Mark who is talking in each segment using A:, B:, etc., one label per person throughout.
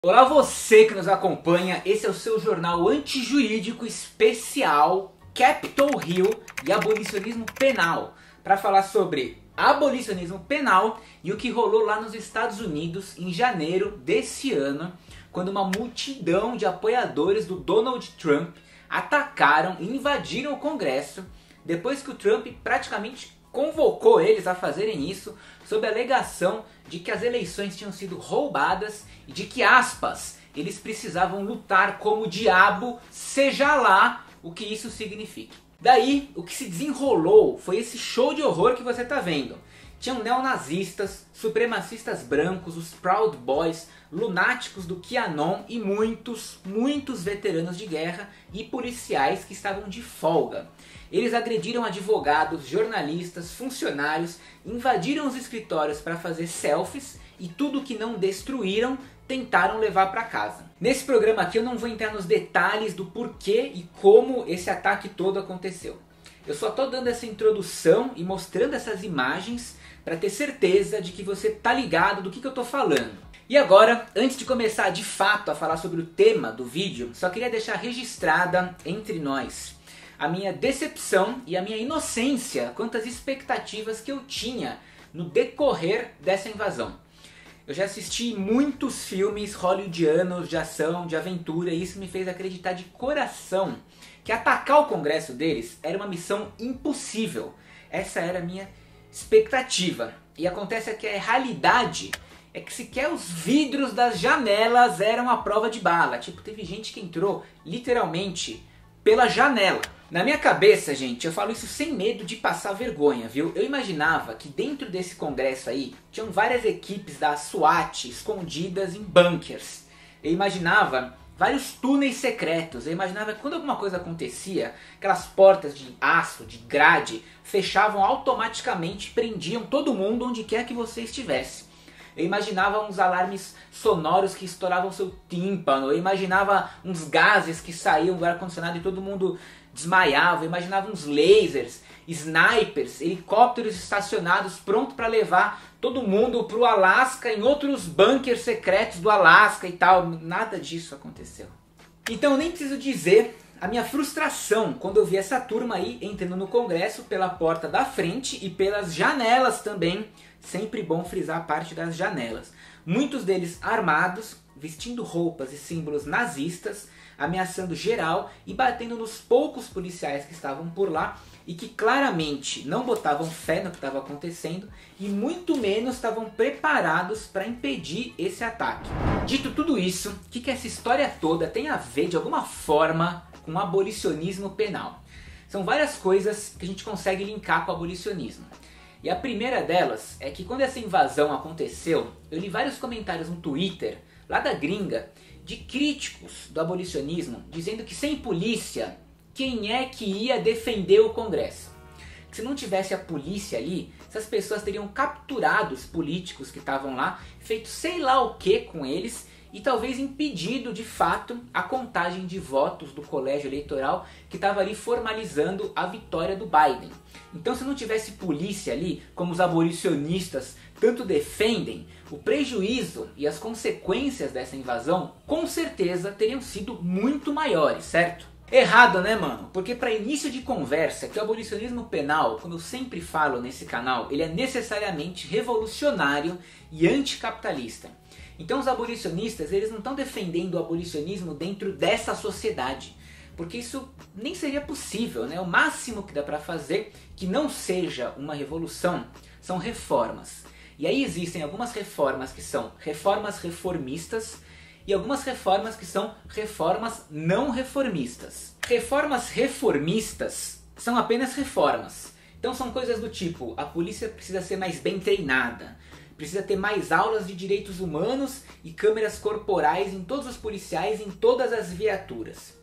A: Olá você que nos acompanha, esse é o seu jornal antijurídico especial Capitol Hill e abolicionismo penal, para falar sobre abolicionismo penal e o que rolou lá nos Estados Unidos em janeiro desse ano, quando uma multidão de apoiadores do Donald Trump atacaram e invadiram o Congresso, depois que o Trump praticamente convocou eles a fazerem isso sob a alegação de que as eleições tinham sido roubadas e de que, aspas, eles precisavam lutar como o diabo, seja lá o que isso signifique. Daí, o que se desenrolou foi esse show de horror que você está vendo. Tinham neonazistas, supremacistas brancos, os Proud Boys, lunáticos do QAnon e muitos veteranos de guerra e policiais que estavam de folga. Eles agrediram advogados, jornalistas, funcionários, invadiram os escritórios para fazer selfies e tudo que não destruíram tentaram levar para casa. Nesse programa aqui eu não vou entrar nos detalhes do porquê e como esse ataque todo aconteceu. Eu só estou dando essa introdução e mostrando essas imagens para ter certeza de que você tá ligado do que eu estou falando. E agora, antes de começar de fato a falar sobre o tema do vídeo, só queria deixar registrada entre nós a minha decepção e a minha inocência quanto às expectativas que eu tinha no decorrer dessa invasão. Eu já assisti muitos filmes hollywoodianos de ação, de aventura, e isso me fez acreditar de coração que atacar o Congresso deles era uma missão impossível. Essa era a minha expectativa. E acontece que a realidade é que sequer os vidros das janelas eram a prova de bala. Tipo, teve gente que entrou literalmente pela janela. Na minha cabeça, gente, eu falo isso sem medo de passar vergonha, viu? Eu imaginava que dentro desse congresso aí tinham várias equipes da SWAT escondidas em bunkers. Eu imaginava vários túneis secretos. Eu imaginava que quando alguma coisa acontecia, aquelas portas de aço, de grade, fechavam automaticamente, prendiam todo mundo onde quer que você estivesse. Eu imaginava uns alarmes sonoros que estouravam seu tímpano. Eu imaginava uns gases que saíam do ar-condicionado e todo mundo desmaiava. Eu imaginava uns lasers, snipers, helicópteros estacionados prontos para levar todo mundo para o Alasca, em outros bunkers secretos do Alasca e tal. Nada disso aconteceu. Então eu nem preciso dizer a minha frustração quando eu vi essa turma aí entrando no Congresso pela porta da frente e pelas janelas também. Sempre bom frisar a parte das janelas. Muitos deles armados, vestindo roupas e símbolos nazistas, ameaçando geral e batendo nos poucos policiais que estavam por lá e que claramente não botavam fé no que estava acontecendo e muito menos estavam preparados para impedir esse ataque. Dito tudo isso, o que essa história toda tem a ver de alguma forma com o abolicionismo penal? São várias coisas que a gente consegue linkar com o abolicionismo. E a primeira delas é que quando essa invasão aconteceu, eu li vários comentários no Twitter, lá da gringa, de críticos do abolicionismo, dizendo que sem polícia, quem é que ia defender o Congresso? Que se não tivesse a polícia ali, essas pessoas teriam capturado os políticos que estavam lá, feito sei lá o que com eles, e talvez impedido de fato a contagem de votos do colégio eleitoral que estava ali formalizando a vitória do Biden. Então, se não tivesse polícia ali, como os abolicionistas tanto defendem, o prejuízo e as consequências dessa invasão com certeza teriam sido muito maiores, certo? Errado, né, mano? Porque para início de conversa, que o abolicionismo penal, como eu sempre falo nesse canal, ele é necessariamente revolucionário e anticapitalista. Então os abolicionistas, eles não estão defendendo o abolicionismo dentro dessa sociedade, porque isso nem seria possível, né? O máximo que dá para fazer, que não seja uma revolução, são reformas. E aí existem algumas reformas que são reformas reformistas e algumas reformas que são reformas não reformistas. Reformas reformistas são apenas reformas. Então são coisas do tipo, a polícia precisa ser mais bem treinada, precisa ter mais aulas de direitos humanos e câmeras corporais em todos os policiais, em todas as viaturas.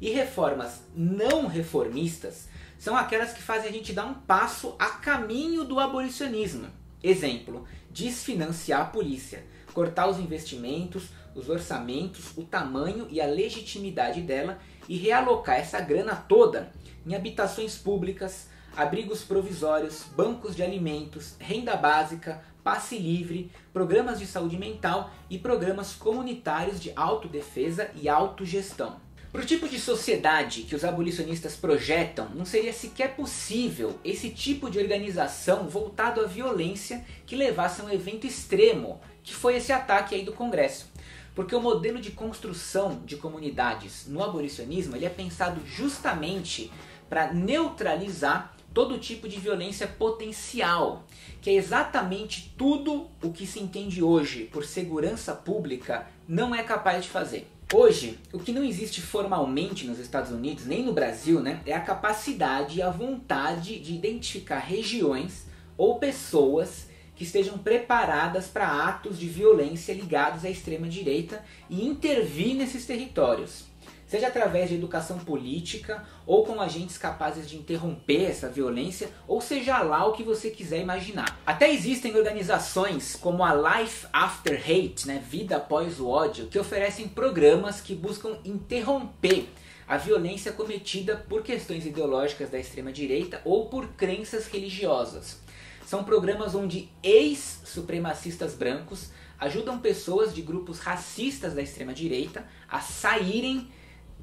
A: E reformas não reformistas são aquelas que fazem a gente dar um passo a caminho do abolicionismo. Exemplo, desfinanciar a polícia, cortar os investimentos, os orçamentos, o tamanho e a legitimidade dela e realocar essa grana toda em habitações públicas, abrigos provisórios, bancos de alimentos, renda básica, passe livre, programas de saúde mental e programas comunitários de autodefesa e autogestão. Para o tipo de sociedade que os abolicionistas projetam, não seria sequer possível esse tipo de organização voltado à violência que levasse a um evento extremo, que foi esse ataque aí do Congresso. Porque o modelo de construção de comunidades no abolicionismo ele é pensado justamente para neutralizar todo tipo de violência potencial, que é exatamente tudo o que se entende hoje por segurança pública não é capaz de fazer. Hoje, o que não existe formalmente nos Estados Unidos, nem no Brasil, né, é a capacidade e a vontade de identificar regiões ou pessoas que estejam preparadas para atos de violência ligados à extrema-direita e intervir nesses territórios. Seja através de educação política, ou com agentes capazes de interromper essa violência, ou seja lá o que você quiser imaginar. Até existem organizações como a Life After Hate, né, Vida Após o Ódio, que oferecem programas que buscam interromper a violência cometida por questões ideológicas da extrema-direita ou por crenças religiosas. São programas onde ex-supremacistas brancos ajudam pessoas de grupos racistas da extrema-direita a saírem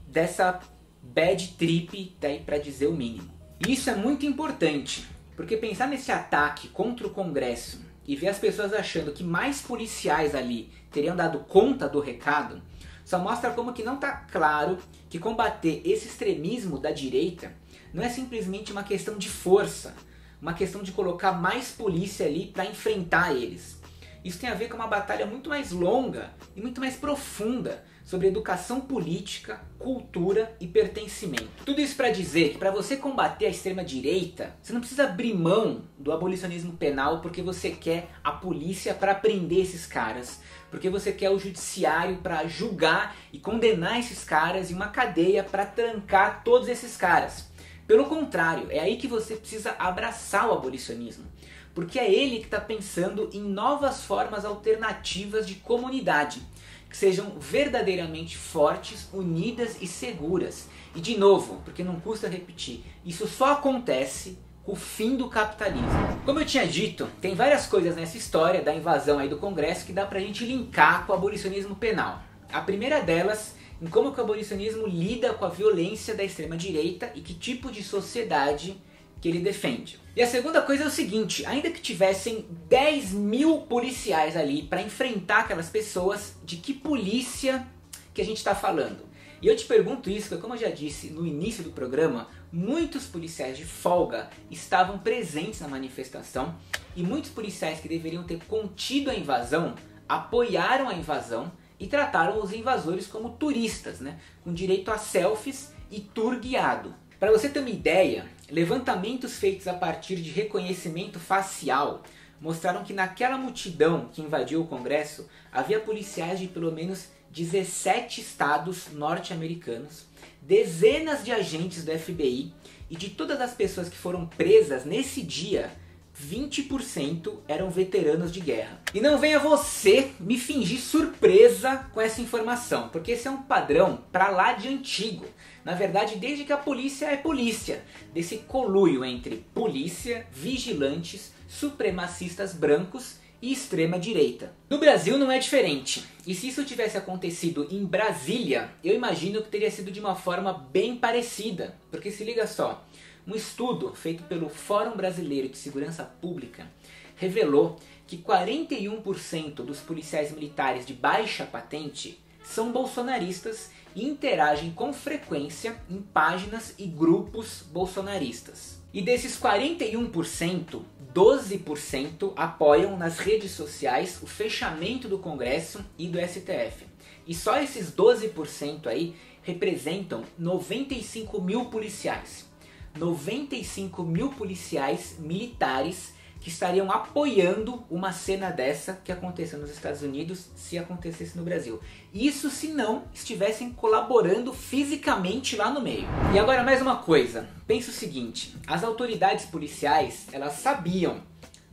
A: dessa bad trip, daí para dizer o mínimo. E isso é muito importante, porque pensar nesse ataque contra o Congresso e ver as pessoas achando que mais policiais ali teriam dado conta do recado, só mostra como que não está claro que combater esse extremismo da direita não é simplesmente uma questão de força, uma questão de colocar mais polícia ali para enfrentar eles. Isso tem a ver com uma batalha muito mais longa e muito mais profunda sobre educação política, cultura e pertencimento. Tudo isso para dizer que para você combater a extrema-direita, você não precisa abrir mão do abolicionismo penal porque você quer a polícia para prender esses caras, porque você quer o judiciário para julgar e condenar esses caras e uma cadeia para trancar todos esses caras. Pelo contrário, é aí que você precisa abraçar o abolicionismo, porque é ele que está pensando em novas formas alternativas de comunidade, que sejam verdadeiramente fortes, unidas e seguras. E de novo, porque não custa repetir, isso só acontece com o fim do capitalismo. Como eu tinha dito, tem várias coisas nessa história da invasão aí do Congresso que dá pra gente linkar com o abolicionismo penal. A primeira delas, em como que o abolicionismo lida com a violência da extrema-direita e que tipo de sociedade que ele defende. E a segunda coisa é o seguinte, ainda que tivessem 10 mil policiais ali para enfrentar aquelas pessoas, de que polícia que a gente está falando? E eu te pergunto isso porque, como eu já disse no início do programa, muitos policiais de folga estavam presentes na manifestação e muitos policiais que deveriam ter contido a invasão apoiaram a invasão e trataram os invasores como turistas, né? Com direito a selfies e tour guiado. Para você ter uma ideia, levantamentos feitos a partir de reconhecimento facial mostraram que naquela multidão que invadiu o Congresso havia policiais de pelo menos 17 estados norte-americanos, dezenas de agentes do FBI e de todas as pessoas que foram presas nesse dia, 20% eram veteranos de guerra. E não venha você me fingir surpresa com essa informação, porque esse é um padrão pra lá de antigo. Na verdade, desde que a polícia é polícia, desse conluio entre polícia, vigilantes, supremacistas brancos e extrema-direita. No Brasil não é diferente. E se isso tivesse acontecido em Brasília, eu imagino que teria sido de uma forma bem parecida. Porque se liga só, um estudo feito pelo Fórum Brasileiro de Segurança Pública revelou que 41% dos policiais militares de baixa patente são bolsonaristas e interagem com frequência em páginas e grupos bolsonaristas. E desses 41%, 12% apoiam nas redes sociais o fechamento do Congresso e do STF. E só esses 12% aí representam 95 mil policiais. 95 mil policiais militares que estariam apoiando uma cena dessa que aconteceu nos Estados Unidos se acontecesse no Brasil. Isso se não estivessem colaborando fisicamente lá no meio. E agora mais uma coisa, pensa o seguinte, as autoridades policiais, elas sabiam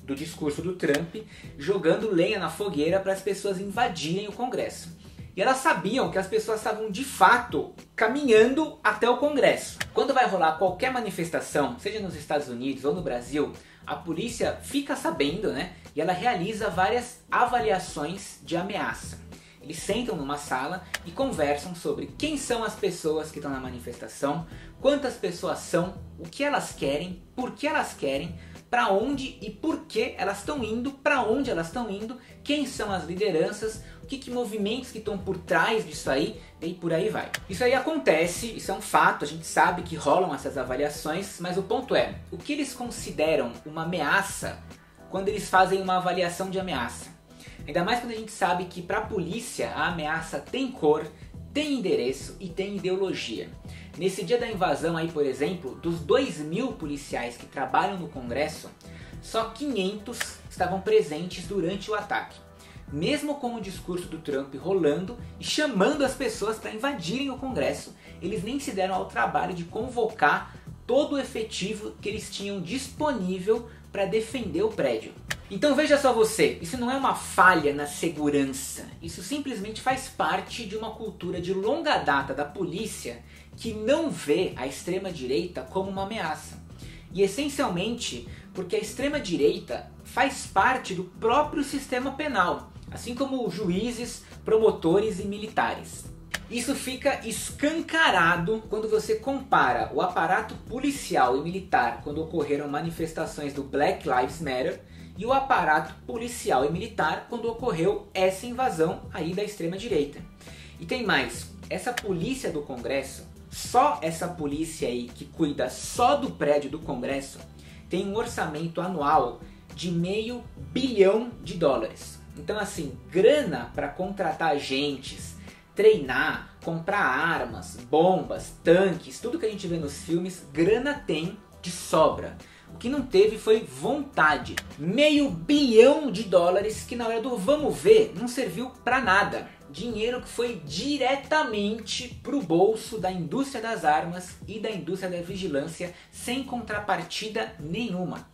A: do discurso do Trump jogando lenha na fogueira para as pessoas invadirem o Congresso. E elas sabiam que as pessoas estavam de fato caminhando até o Congresso. Quando vai rolar qualquer manifestação, seja nos Estados Unidos ou no Brasil, a polícia fica sabendo, né, e ela realiza várias avaliações de ameaça. Eles sentam numa sala e conversam sobre quem são as pessoas que estão na manifestação, quantas pessoas são, o que elas querem, por que elas querem, para onde e por que elas estão indo, para onde elas estão indo, quem são as lideranças, o que movimentos que estão por trás disso aí e por aí vai. Isso aí acontece, isso é um fato, a gente sabe que rolam essas avaliações, mas o ponto é, o que eles consideram uma ameaça quando eles fazem uma avaliação de ameaça? Ainda mais quando a gente sabe que para a polícia a ameaça tem cor, tem endereço e tem ideologia. Nesse dia da invasão aí, por exemplo, dos 2.000 policiais que trabalham no Congresso, só 500 estavam presentes durante o ataque. Mesmo com o discurso do Trump rolando e chamando as pessoas para invadirem o Congresso, eles nem se deram ao trabalho de convocar todo o efetivo que eles tinham disponível para defender o prédio. Então veja só você, isso não é uma falha na segurança, isso simplesmente faz parte de uma cultura de longa data da polícia que não vê a extrema-direita como uma ameaça. E essencialmente porque a extrema-direita faz parte do próprio sistema penal, assim como juízes, promotores e militares. Isso fica escancarado quando você compara o aparato policial e militar quando ocorreram manifestações do Black Lives Matter e o aparato policial e militar quando ocorreu essa invasão aí da extrema-direita. E tem mais, essa polícia do Congresso, só essa polícia aí que cuida só do prédio do Congresso, tem um orçamento anual de $500 bilhão. Então assim, grana para contratar agentes, treinar, comprar armas, bombas, tanques, tudo que a gente vê nos filmes, grana tem de sobra. O que não teve foi vontade. $500 bilhão que na hora do vamos ver não serviu para nada. Dinheiro que foi diretamente pro bolso da indústria das armas e da indústria da vigilância sem contrapartida nenhuma.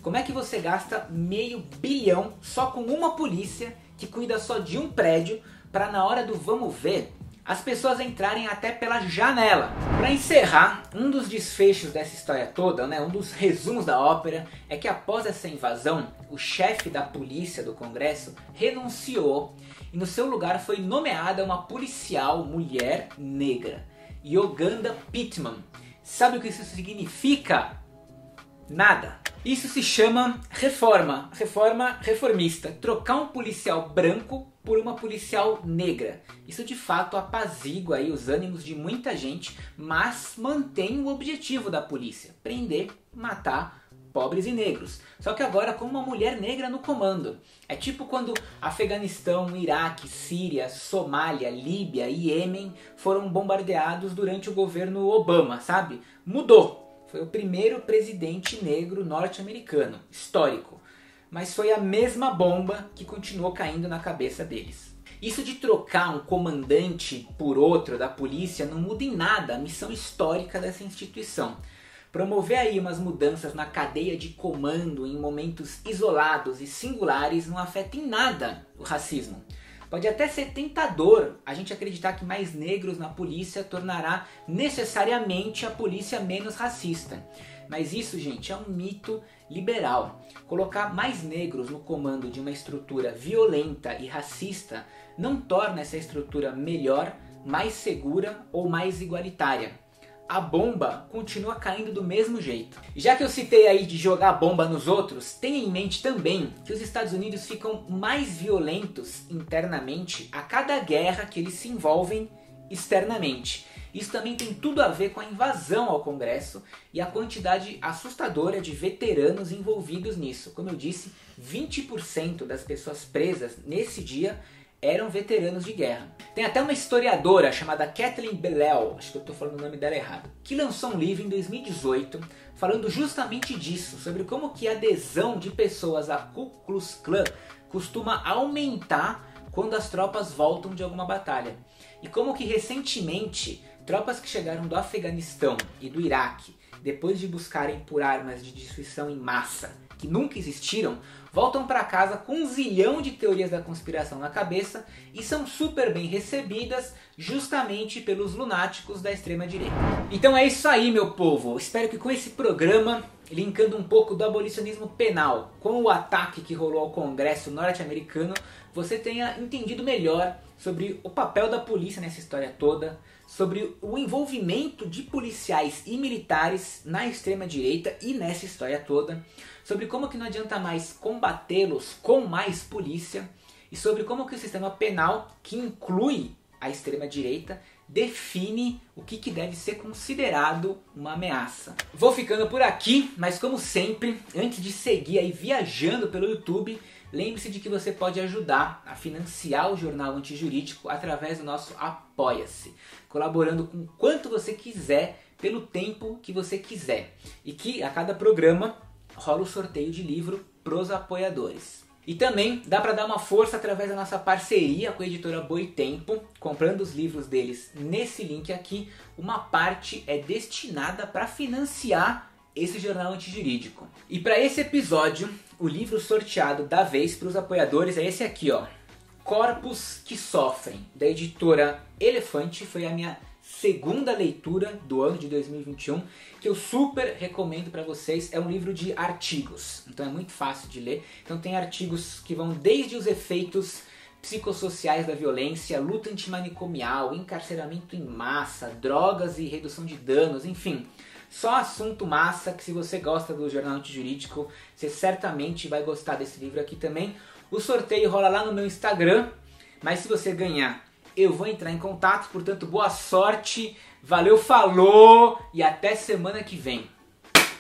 A: Como é que você gasta $500 bilhão só com uma polícia que cuida só de um prédio para na hora do vamos ver as pessoas entrarem até pela janela? Para encerrar, um dos desfechos dessa história toda, um dos resumos da ópera, é que após essa invasão, o chefe da polícia do Congresso renunciou e no seu lugar foi nomeada uma policial mulher negra, Yoganda Pittman. Sabe o que isso significa? Nada. Isso se chama reforma reformista. Trocar um policial branco por uma policial negra. Isso de fato apazigua aí os ânimos de muita gente, mas mantém o objetivo da polícia: prender, matar pobres e negros. Só que agora com uma mulher negra no comando. É tipo quando Afeganistão, Iraque, Síria, Somália, Líbia e Iêmen foram bombardeados durante o governo Obama, sabe? Mudou. Foi o primeiro presidente negro norte-americano, histórico. Mas foi a mesma bomba que continuou caindo na cabeça deles. Isso de trocar um comandante por outro da polícia não muda em nada a missão histórica dessa instituição. Promover aí umas mudanças na cadeia de comando em momentos isolados e singulares não afeta em nada o racismo. Pode até ser tentador a gente acreditar que mais negros na polícia tornará necessariamente a polícia menos racista. Mas isso, gente, é um mito liberal. Colocar mais negros no comando de uma estrutura violenta e racista não torna essa estrutura melhor, mais segura ou mais igualitária. A bomba continua caindo do mesmo jeito. Já que eu citei aí de jogar bomba nos outros, tenha em mente também que os Estados Unidos ficam mais violentos internamente a cada guerra que eles se envolvem externamente. Isso também tem tudo a ver com a invasão ao Congresso e a quantidade assustadora de veteranos envolvidos nisso. Como eu disse, 20% das pessoas presas nesse dia eram veteranos de guerra. Tem até uma historiadora chamada Kathleen Bellel, acho que eu estou falando o nome dela errado, que lançou um livro em 2018 falando justamente disso, sobre como que a adesão de pessoas à Ku Klux Klan costuma aumentar quando as tropas voltam de alguma batalha. E como que recentemente tropas que chegaram do Afeganistão e do Iraque, depois de buscarem por armas de destruição em massa que nunca existiram, voltam para casa com 1 zilhão de teorias da conspiração na cabeça e são super bem recebidas justamente pelos lunáticos da extrema direita. Então é isso aí, meu povo. Espero que com esse programa linkando um pouco do abolicionismo penal com o ataque que rolou ao Congresso norte-americano, você tenha entendido melhor sobre o papel da polícia nessa história toda, sobre o envolvimento de policiais e militares na extrema-direita e nessa história toda, sobre como que não adianta mais combatê-los com mais polícia e sobre como que o sistema penal, que inclui a extrema-direita, define o que deve ser considerado uma ameaça. Vou ficando por aqui, mas como sempre, antes de seguir aí viajando pelo YouTube, lembre-se de que você pode ajudar a financiar o Jornal Antijurídico através do nosso Apoia-se, colaborando com o quanto você quiser, pelo tempo que você quiser. E que a cada programa rola o sorteio de livro pros apoiadores. E também dá para dar uma força através da nossa parceria com a editora Boitempo, comprando os livros deles nesse link aqui. Uma parte é destinada para financiar esse jornal antijurídico. E para esse episódio, o livro sorteado da vez para os apoiadores é esse aqui, ó. Corpos que Sofrem, da editora Elefante. Foi a minha segunda leitura do ano de 2021, que eu super recomendo para vocês. É um livro de artigos, então é muito fácil de ler. Então tem artigos que vão desde os efeitos psicossociais da violência, luta antimanicomial, encarceramento em massa, drogas e redução de danos, enfim. Só assunto massa que, se você gosta do Jornal Antijurídico, você certamente vai gostar desse livro aqui também. O sorteio rola lá no meu Instagram, mas se você ganhar, eu vou entrar em contato. Portanto, boa sorte, valeu, falou e até semana que vem.